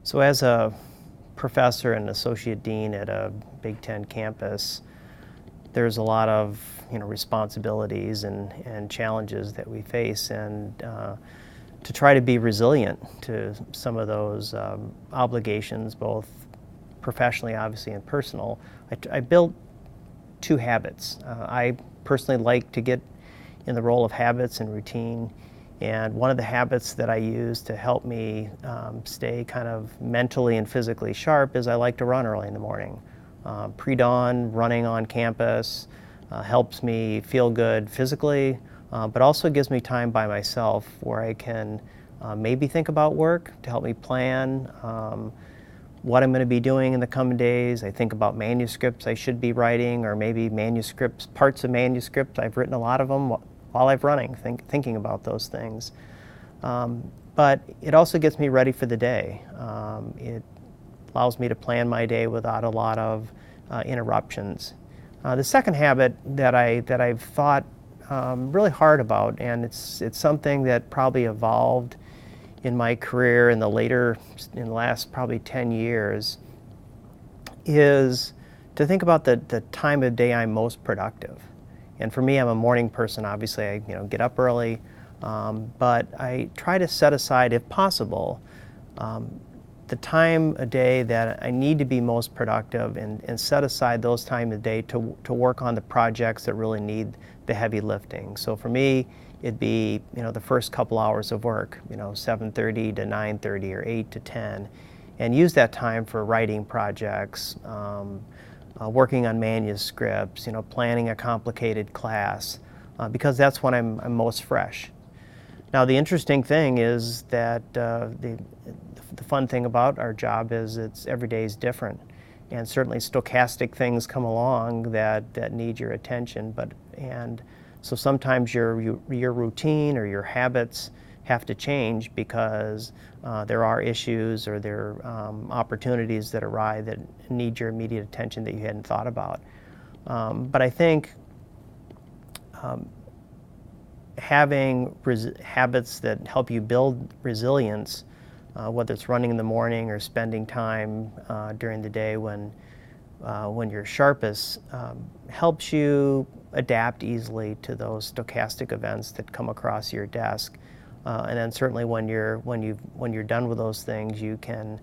So as a professor and associate dean at a Big Ten campus, there's a lot of responsibilities and challenges that we face, and to try to be resilient to some of those obligations, both professionally, obviously, and personal. I built two habits. I personally like to get in the role of habits and routine. And one of the habits that I use to help me stay kind of mentally and physically sharp is I like to run early in the morning. Pre-dawn, running on campus helps me feel good physically, but also gives me time by myself where I can maybe think about work to help me plan what I'm going to be doing in the coming days. I think about manuscripts I should be writing, or maybe manuscripts, parts of manuscripts. I've written a lot of them while I'm running, thinking about those things. But it also gets me ready for the day. It allows me to plan my day without a lot of interruptions. The second habit that I've thought really hard about, and it's something that probably evolved in my career in the last probably 10 years, is to think about the time of day I'm most productive. And for me, I'm a morning person. Obviously, I get up early, but I try to set aside, if possible, the time a day that I need to be most productive, and set aside those time of day to work on the projects that really need the heavy lifting. So for me, it'd be the first couple hours of work, 7:30 to 9:30 or 8 to 10, and use that time for writing projects, working on manuscripts, planning a complicated class, because that's when I'm most fresh. Now, the interesting thing is that the fun thing about our job is every day is different, and certainly stochastic things come along that need your attention. And so sometimes your routine or your habits have to change because there are issues or there are opportunities that arise that need your immediate attention that you hadn't thought about. But I think having habits that help you build resilience, whether it's running in the morning or spending time during the day when you're sharpest, helps you adapt easily to those stochastic events that come across your desk. And then certainly when you're done with those things, you can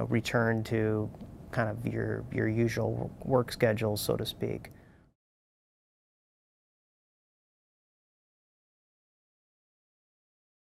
return to kind of your usual work schedule, so to speak.